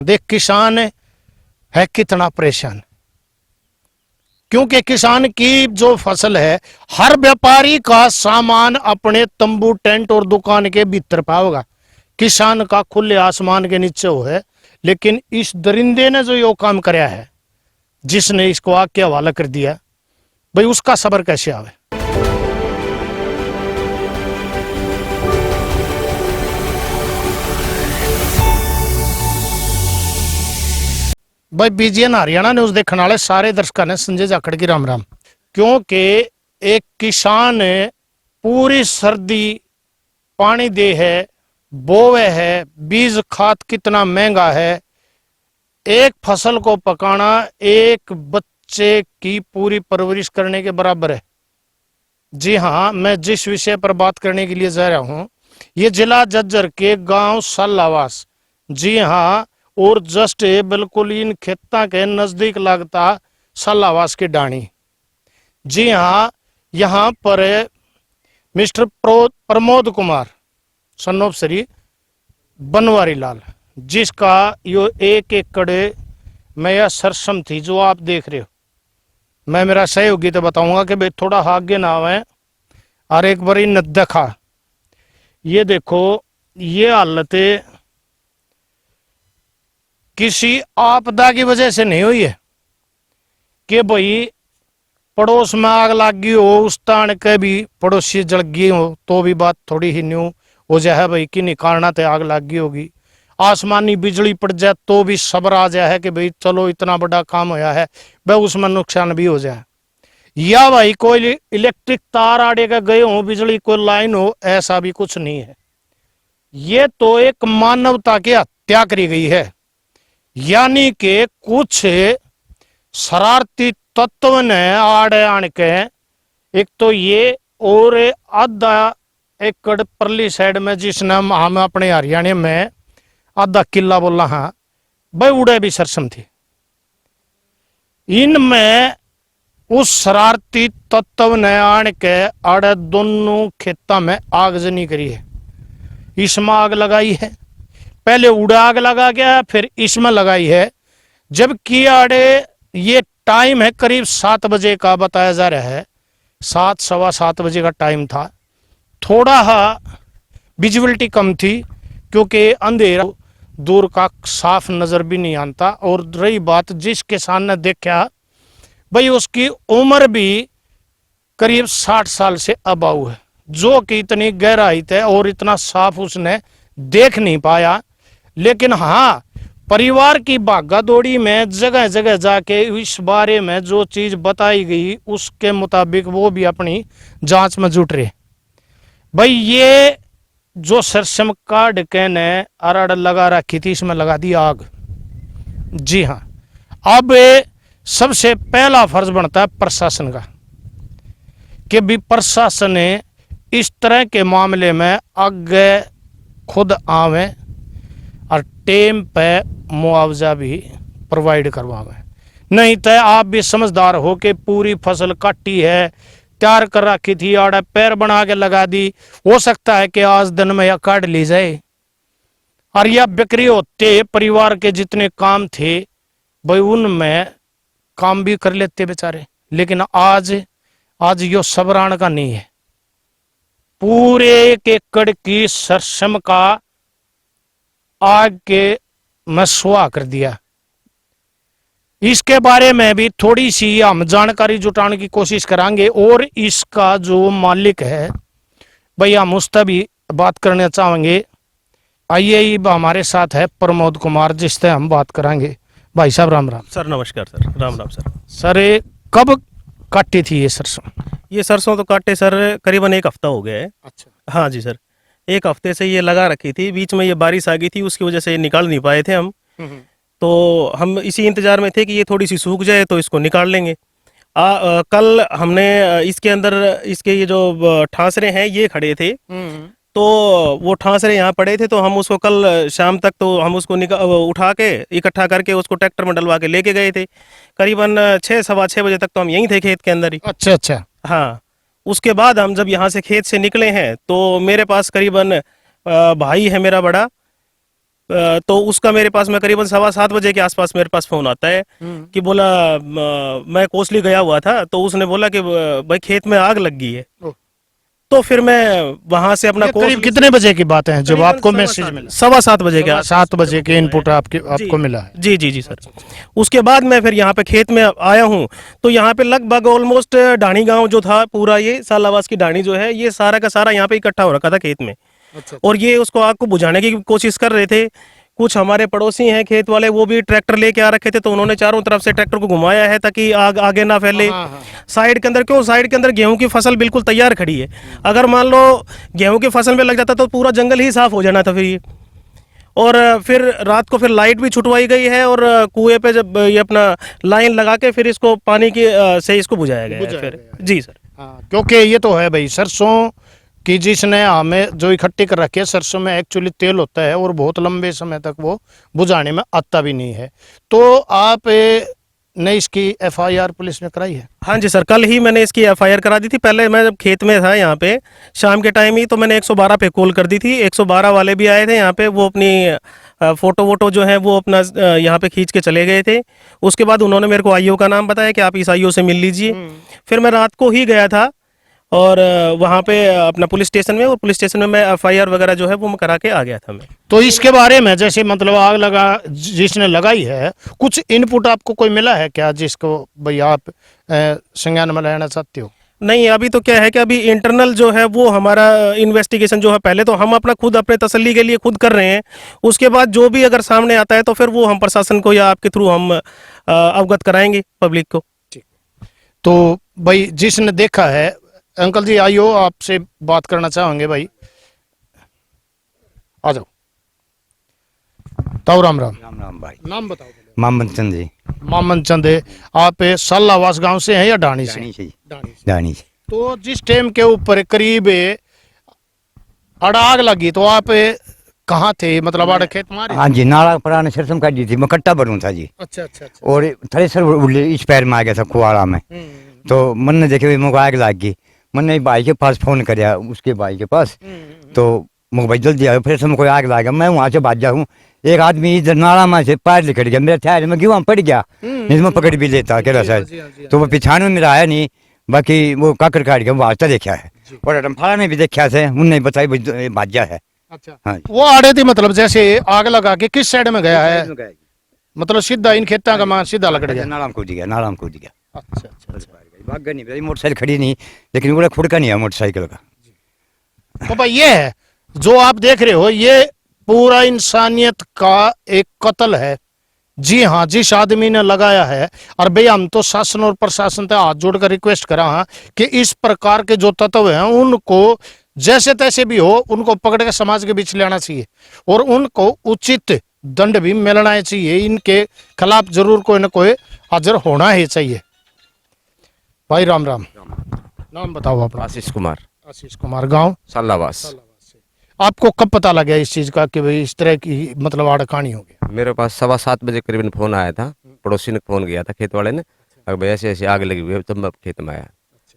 देख किसान है कितना परेशान, क्योंकि किसान की जो फसल है, हर व्यापारी का सामान अपने तंबू टेंट और दुकान के भीतर पाओगा, किसान का खुले आसमान के नीचे हो है। लेकिन इस दरिंदे ने जो यो काम कराया है, जिसने इसको आग के हवाला कर दिया, भाई उसका सब्र कैसे आवे। भाई बीजीएन हरियाणा न्यूज देखने वाले सारे दर्शकों ने संजय जाखड़ की राम राम। क्योंकि एक किसान पूरी सर्दी पानी दे है, बोवे है, बीज खाद कितना महंगा है, एक फसल को पकाना एक बच्चे की पूरी परवरिश करने के बराबर है। जी हाँ, मैं जिस विषय पर बात करने के लिए जा रहा हूँ, ये जिला झज्जर के गांव सल्लावास, जी हाँ, और जस्ट बिल्कुल इन खेता के नजदीक लगता सल्लावास की डाणी। जी हाँ, यहाँ पर mister Pramod Kumar son of Shri Banwari Lal, जिसका यो 1 एकड़ में यह सरसम थी जो आप देख रहे हो। मैं मेरा सहयोगी तो बताऊंगा कि भाई थोड़ा आगे ना आवे और एक बारी न देखा। ये देखो, ये हालत किसी आपदा की वजह से नहीं हुई है कि भाई पड़ोस में आग लग गई हो, उस तान के भी पड़ोसी जल गई हो तो भी बात थोड़ी ही न्यू हो जाए भाई कि निकालना तो आग लग गई होगी। आसमानी बिजली पड़ जाए तो भी सब्र आ जाए कि भाई चलो इतना बड़ा काम होया है, भाई उसमें नुकसान भी हो जाए। या भाई कोई इलेक्ट्रिक तार आड़े का गए हो, बिजली कोई लाइन हो, ऐसा भी कुछ नहीं है। ये तो एक मानवता की हत्या करी गई है, यानी कि कुछ शरारती तत्व ने आड़े आन के एक तो ये और आधा एकड़ परली साइड में, जिसने हम अपने हरियाणा में आधा किला बोला, हाँ भाई उड़े भी सरसम थी। इनमें उस शरारती तत्व ने आन के आड़े दोनों खेता में आगजनी करी है, इसमें आग लगाई है। पहले उड़ा आग लगा गया, फिर इसमें लगाई है। जबकि आड़े ये टाइम है करीब 7 बजे का बताया जा रहा है, 7 सवा 7 बजे का टाइम था। थोड़ा विजिबिलिटी कम थी क्योंकि अंधेरा दूर का साफ नजर भी नहीं आता। और रही बात जिस किसान ने देखा, भाई उसकी उम्र भी करीब 60 साल से अबाउ है, जो कि इतनी गहराई है और इतना साफ उसने देख नहीं पाया। लेकिन हाँ, परिवार की भागा दौड़ी में जगह जगह जाके इस बारे में जो चीज बताई गई उसके मुताबिक वो भी अपनी जांच में जुट रहे। भाई ये जो सरसम का ढक्कन है अरड़ लगा रखी थी, इसमें लगा दी आग। जी हाँ, अब सबसे पहला फर्ज बनता है प्रशासन का कि भी प्रशासन इस तरह के मामले में आगे खुद आवे और टेम पे मुआवजा भी प्रोवाइड करवावे। नहीं तो आप भी समझदार हो कि पूरी फसल काटी है, तैयार कर रखी थी, आड़ा पैर बना के लगा दी, हो सकता है कि आज दिन में या काट ली जाए और या बिक्री होते परिवार के जितने काम थे भाई उनमें काम भी कर लेते बेचारे। लेकिन आज यो सबरान का नहीं है। पूरे 1 एकड़ की सरसम का आग के में सुहा कर दिया। इसके बारे में भी थोड़ी सी हम जानकारी जुटाने की कोशिश करेंगे और इसका जो मालिक है भाई हम उससे भी बात करना चाहेंगे। आइए, हमारे साथ है प्रमोद कुमार, जिससे हम बात करेंगे। भाई साहब राम राम। सर नमस्कार। सर राम राम। सर कब काटी थी ये सरसों? ये सरसों तो काटे सर करीबन 1 हफ्ता हो गया है। अच्छा। हाँ जी सर, 1 हफ्ते से ये लगा रखी थी, बीच में ये बारिश आ गई थी, उसकी वजह से निकाल नहीं पाए थे हम। तो हम इसी इंतजार में थे कि ये थोड़ी सी सूख जाए तो इसको निकाल लेंगे। कल हमने इसके अंदर इसके ये जो ठांसरे हैं ये खड़े थे, तो वो ठांसरे यहाँ पड़े थे, तो हम उसको कल शाम तक तो हम उसको उठा के इकट्ठा करके उसको ट्रैक्टर में डलवा के लेके गए थे। करीबन 6 सवा 6 बजे तक तो हम यहीं थे खेत के अंदर ही। अच्छा अच्छा। हाँ, उसके बाद हम जब यहाँ से खेत से निकले हैं तो मेरे पास करीबन भाई है मेरा बड़ा, तो उसका मेरे पास, मैं करीबन 7:15 के आसपास मेरे पास फोन आता है कि बोला मैं कोसली गया हुआ था, तो उसने बोला कि भाई खेत में आग लग गई है। ओह। तो फिर मैं वहां से अपना ये करीब कोसली कितने बजे की बात है जब करीबन आपको 7:15 मैसेज मिला? 7:15 के 7 बजे के इनपुट जी आपको मिला है। जी जी जी सर। उसके बाद मैं फिर यहाँ पे खेत में आया हूँ, तो यहाँ पे लगभग ऑलमोस्ट ढाणी गांव जो था पूरा, ये सालावास की ढाणी जो है, ये सारा का सारा यहाँ पे इकट्ठा हो रखा था खेत में। अच्छा। और ये उसको आग को बुझाने की कोशिश कर रहे थे। कुछ हमारे पड़ोसी हैं खेत वाले, वो भी ट्रैक्टर लेके आ रखे थे, तो उन्होंने चारों तरफ से ट्रैक्टर को घुमाया है ताकि आग आगे ना फैले। हाँ, हाँ। साइड के अंदर, क्यों साइड के अंदर गेहूं की फसल बिल्कुल तैयार खड़ी है, अगर मान लो गेहूं की फसल में लग जाता तो पूरा जंगल ही साफ हो जाना था फिर ये। और फिर रात को फिर लाइट भी छुटवाई गई है, और कुएं पे जब ये अपना लाइन लगा के फिर इसको पानी के से इसको बुझाया गया है फिर। जी सर। हाँ, क्योंकि ये तो है भाई, सरसों की जिसने हमें जो इकट्ठी कर रखी है, सरसों में एक्चुअली तेल होता है और बहुत लंबे समय तक वो बुझाने में आता भी नहीं है। तो आप ने इसकी एफआईआर पुलिस में कराई है? हाँ जी सर, कल ही मैंने इसकी एफआईआर करा दी थी। पहले मैं जब खेत में था यहाँ पे शाम के टाइम ही, तो मैंने 112 पे कॉल कर दी थी। 112 वाले भी आए थे यहाँ पे, वो अपनी फोटो वोटो जो है वो अपना यहाँ पे खींच के चले गए थे। उसके बाद उन्होंने मेरे को आईओ का नाम बताया कि आप इस आईओ से मिल लीजिए। फिर मैं रात को ही गया था और वहाँ पे अपना पुलिस स्टेशन में, और पुलिस स्टेशन में मैं एफआईआर वगैरह जो है वो मैं करा के आ गया था मैं। तो इसके बारे में जैसे मतलब आग लगा जिसने लगाई है, कुछ इनपुट आपको कोई मिला है क्या जिसको भाई आप संज्ञान में लेना चाहते हो? नहीं, अभी तो क्या है कि अभी इंटरनल जो है वो हमारा इन्वेस्टिगेशन जो है, पहले तो हम अपना खुद अपने तसल्ली के लिए खुद कर रहे हैं। उसके बाद जो भी अगर सामने आता है तो फिर वो हम प्रशासन को या आपके थ्रू हम अवगत कराएंगे पब्लिक को। तो भाई जिसने देखा है, अंकल जी आइयो, आपसे बात करना चाहेंगे भाई, आ जाओ। ताऊ राम राम। राम राम भाई। नाम बताओ। मोहम्मद चंद जी। मोहम्मद चंद, आप सालावास गांव से हैं या ढाणी से? दानी से जी। ढाणी से। दानी से। तो जिस टाइम के ऊपर करीब आग लगी तो आप कहाँ थे, मतलब आड़ खेत मारे? हाँ जी, नाला पुराने सरसम काट दी थी, मैं कट्टा भरूँ था जी। अच्छा अच्छा अच्छा। और थ्रेसर उड़े इस पैर में आ गया था कुआड़ा में। तो मन ने देखे मुझे आग लग गई। मैंने भाई के पास फोन कराया, उसके भाई के पास, तो मुझे भाई जल्दी आयो, फिर से मुझे आग लगा। मैं वहाँ से भाग जाऊँ, एक आदमी इधर नाला में से पैर लिखट गया, मेरे ठहर में क्यों पड़ गया, नहीं मैं पकड़ भी लेता अकेला शायद। तो वो पिछाने में मेरा आया नहीं, बाकी वो काकर काट गया, वो आज तक देखा है। और रमफाड़ा में भी देखा थे, उनने बताई भाज्या है। अच्छा। हाँ जी। वो आड़े थी, मतलब जैसे आग लगा के किस साइड में गया है, मतलब सीधा इन खेतों का मान सीधा लकड़ गया? नाला में कूद गया, नाला में कूद गया। अच्छा अच्छा अच्छा। भाग गया नहीं, मोटरसाइकिल खड़ी नहीं, लेकिन वो खुड़का नहीं है मोटरसाइकिल का। तो भाई ये है जो आप देख रहे हो, ये पूरा इंसानियत का एक कत्ल है। जी हाँ, जिस आदमी ने लगाया है। और भाई हम तो शासन और प्रशासन से हाथ जोड़कर रिक्वेस्ट करा हाँ कि इस प्रकार के जो तत्व हैं उनको जैसे तैसे भी हो उनको पकड़ के समाज के बीच लाना चाहिए और उनको उचित दंड भी मिलना चाहिए। इनके खिलाफ जरूर कोई ना कोई हाजिर होना ही चाहिए। भाई राम राम। नाम बताओ अपना। आशीष कुमार, आशीष कुमार, गांव सालावास। आपको कब पता लगा इस चीज का कि भाई इस तरह की मतलब आड़कानी हो गया? मेरे पास 7:15 करीबन फोन आया था, पड़ोसी ने फोन किया था खेत वाले ने, अगर भाई ऐसे ऐसे आग लगी हुई है, तब मैं खेत में आया।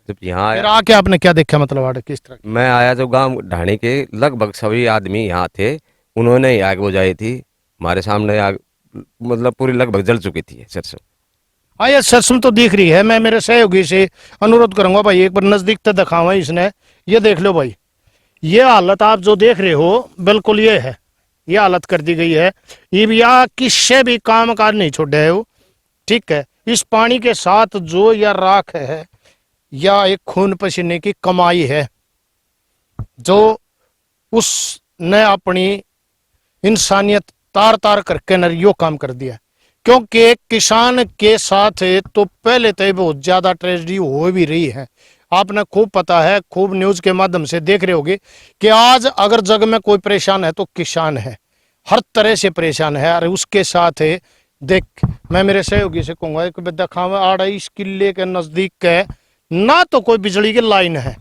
जब यहाँ फिर आया, आके आपने क्या देखा, मतलब आड़ किस तरह की? मैं आया जब गांव ढाणी के लगभग सभी आदमी यहाँ थे, उन्होंने ही आग बुझाई थी। हमारे सामने आग मतलब पूरी लगभग जल चुकी थी सरसों। हाँ, ये सरसों तो दिख रही है। मैं मेरे सहयोगी से अनुरोध करूंगा भाई एक बार नजदीक तक दिखावा इसने। ये देख लो भाई, ये हालत आप जो देख रहे हो बिल्कुल ये है, ये हालत कर दी गई है। ये भी या किससे भी काम काज नहीं छोड़े हो, ठीक है। इस पानी के साथ जो या राख है या एक खून पसीने की कमाई है जो उसने अपनी इंसानियत तार तार करके नरियो काम कर दिया। क्योंकि किसान के साथ तो पहले तो बहुत ज्यादा ट्रेजेडी हो भी रही है। आपने खूब पता है, खूब न्यूज के माध्यम से देख रहे होगे कि आज अगर जग में कोई परेशान है तो किसान है, हर तरह से परेशान है। और उसके साथ देख, मैं मेरे सहयोगी से कहूंगा कि दिखावा आड़ इस किले के नजदीक के ना तो कोई बिजली की लाइन है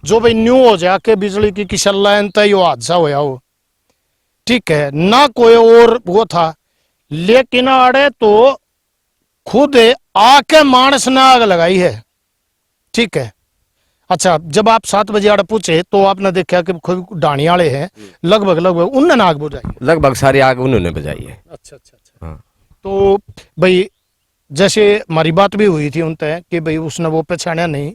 जो भाई न्यू हो जाके बिजली की किसी लाइन तय हादसा होया हो, ठीक है, ना कोई और वो था। लेकिन आड़े तो खुद आके मानस ने आग लगाई है, ठीक है। अच्छा, जब आप 7 बजे आड़े पूछे तो आपने देखा कि कोई ढाणी वाले हैं, लगभग उनने आग बुझाई। लगभग सारी आग उन्होंने बुझाई है। अच्छा अच्छा अच्छा। हाँ। तो भाई जैसे हमारी बात भी हुई थी उन तय कि भाई उसने वो पहचाना नहीं,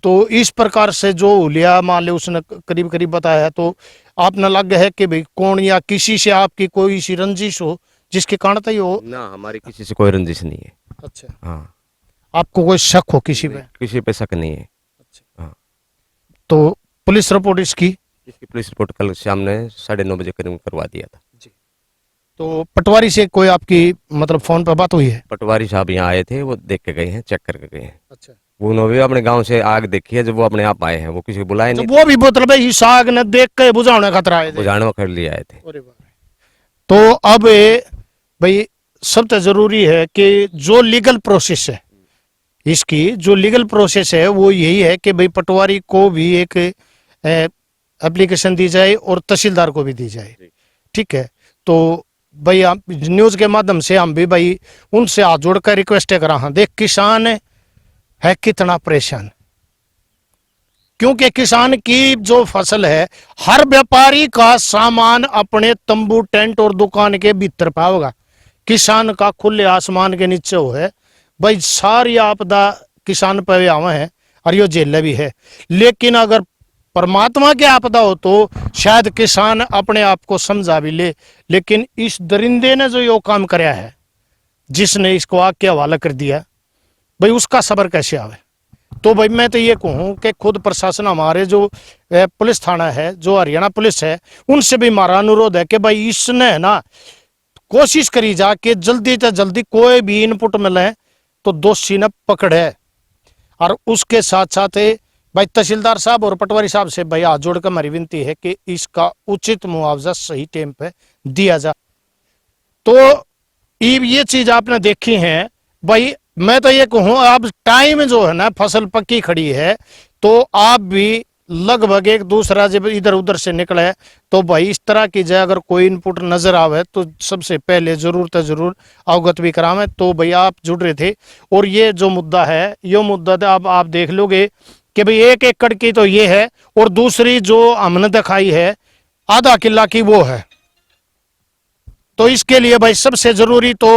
तो इस प्रकार से जो हुलिया मान ले उसने करीब करीब बताया, तो आपने लग है कि भाई कौन या किसी से आपकी कोई सी रंजिश हो जिसके कारण तय हो। ना, हमारी किसी से कोई रंजिश नहीं है। अच्छा, हाँ। आपको कोई शक हो किसी पे? किसी पे शक नहीं है। हाँ। तो पुलिस रिपोर्ट इसकी? इसकी पुलिस रिपोर्ट कल शाम ने 9:30 बजे करीब करवा दिया था। तो पटवारी से कोई आपकी मतलब फोन पर बात हुई है? पटवारी साहब यहाँ आए थे, वो देख के गए हैं, चेक करके गए हैं। अच्छा, उन्होंने भी अपने गांव से आग देखी है, जब वो अपने आप आए हैं, वो किसी को बुलाए तो नहीं, वो भी मतलब इस आग ने देख के बुझाने खतरा आए थे। बुझाने में कर लिए आए थे। तो अब भाई सबसे जरूरी है कि जो लीगल प्रोसेस है, इसकी जो लीगल प्रोसेस है वो यही है कि भाई पटवारी को भी एक एप्लीकेशन दी जाए और तहसीलदार को भी दी जाए। ठीक है, तो भाई आप न्यूज के माध्यम से हम भी भाई उनसे हाथ जोड़कर रिक्वेस्ट करा, हाँ देख किसान है कितना परेशान, क्योंकि किसान की जो फसल है, हर व्यापारी का सामान अपने तंबू टेंट और दुकान के भीतर पाओगा, किसान का खुले आसमान के नीचे हो है। भाई सारी आपदा किसान पे आवे है और यो झेले भी है, लेकिन अगर परमात्मा की आपदा हो तो शायद किसान अपने आप को समझा भी ले, लेकिन इस दरिंदे ने जो यो काम कराया है, जिसने इसको आग के हवाला कर दिया, भाई उसका सबर कैसे आवे। तो भाई मैं तो ये कहूँ कि खुद प्रशासन हमारे जो पुलिस थाना है, जो हरियाणा पुलिस है, उनसे भी हमारा अनुरोध है कि भाई इसने ना कोशिश करी जा कि जल्दी से जल्दी कोई भी इनपुट मिले तो दोषी न पकड़े, और उसके साथ साथ भाई तहसीलदार साहब और पटवारी साहब से भाई हाथ जोड़कर हमारी विनती है कि इसका उचित मुआवजा सही टाइम पे दिया जाए। तो ये चीज आपने देखी है भाई, मैं तो ये कहूँ अब टाइम जो है ना फसल पक्की खड़ी है, तो आप भी लगभग एक दूसरा जब इधर उधर से निकले तो भाई इस तरह की जाए, अगर कोई इनपुट नजर आवे तो सबसे पहले जरूर अवगत भी करावे। तो भाई आप जुड़ रहे थे, और ये जो मुद्दा है, ये मुद्दा तो अब आप देख लोगे कि भाई 1 एकड़ की तो ये है, और दूसरी जो हमने दिखाई है आधा किला की वो है। तो इसके लिए भाई सबसे जरूरी तो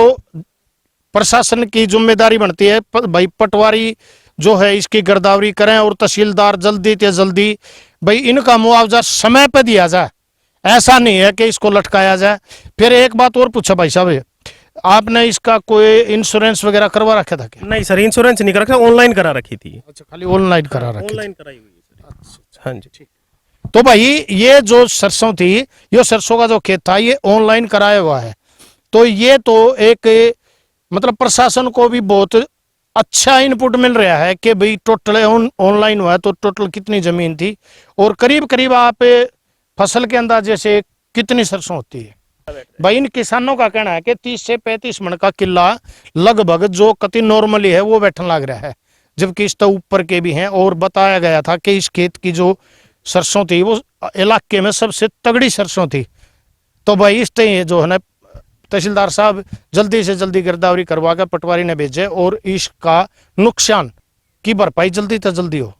प्रशासन की जिम्मेदारी बनती है, भाई पटवारी जो है इसकी गिरदावरी करें, और तहसीलदार जल्दी से जल्दी भाई इनका मुआवजा समय पर दिया जाए, ऐसा नहीं है कि इसको लटकाया जाए। फिर एक बात और पूछा भाई साहब, आपने इसका कोई इंश्योरेंस वगैरह करवा रखा था क्या? नहीं सर, इंश्योरेंस नहीं करा रखा, ऑनलाइन करा रखी थी। अच्छा, खाली ऑनलाइन करा रखी ऑनलाइन कराई हुई है सर। हाँ जी। तो भाई ये जो सरसों थी, ये सरसों का जो खेत था, ये ऑनलाइन कराया हुआ है। तो ये तो एक मतलब प्रशासन को भी बहुत अच्छा इनपुट मिल रहा है कि भाई टोटल ऑनलाइन हुआ है, तो टोटल कितनी जमीन थी, और करीब करीब आप फसल के अंदाजे से कितनी सरसों होती है। भाई इन किसानों का कहना है कि 30 से 35 मन का किला लगभग जो कति नॉर्मली है वो बैठने लग रहा है, जबकि इस तो ऊपर के भी हैं। और बताया गया था कि इस खेत की जो सरसों थी वो इलाके में सबसे तगड़ी सरसों थी। तो भाई इस जो है ना तहसीलदार साहब जल्दी से जल्दी गिरदावरी करवा कर पटवारी ने भेजे, और इसका नुकसान की भरपाई जल्दी से जल्दी हो।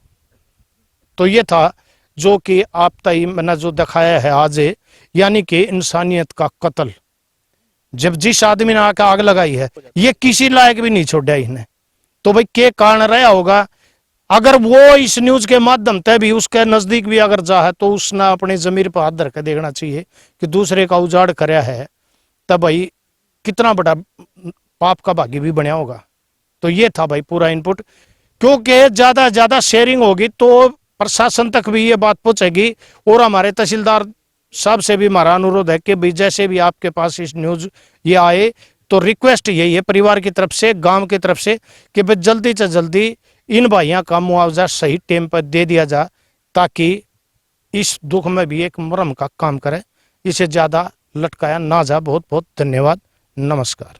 तो ये था जो कि आप तय मैंने जो दिखाया है आज, यानी कि इंसानियत का कत्ल। जब जिस आदमी ने आकर आग लगाई है, ये किसी लायक भी नहीं छोड़ा इन्हें। तो भाई क्या कारण रहा होगा, अगर वो इस न्यूज के माध्यम से भी उसके नजदीक भी अगर जा है, तो उसने अपने जमीर पर हाथ धर कर देखना चाहिए कि दूसरे का उजाड़ कराया है, तब भाई कितना बड़ा पाप का भागी भी बना होगा। तो ये था भाई पूरा इनपुट, क्योंकि ज्यादा शेयरिंग होगी तो प्रशासन तक भी ये बात पहुंचेगी। और हमारे तहसीलदार साहब से भी हमारा अनुरोध है कि भाई जैसे भी आपके पास इस न्यूज ये आए, तो रिक्वेस्ट यही है परिवार की तरफ से, गांव की तरफ से, कि भाई जल्दी से जल्दी इन भाइयों का मुआवजा सही टाइम पर दे दिया जाए, ताकि इस दुख में भी एक मरहम का काम करे, इसे ज्यादा लटकाया ना जा। बहुत बहुत धन्यवाद, नमस्कार।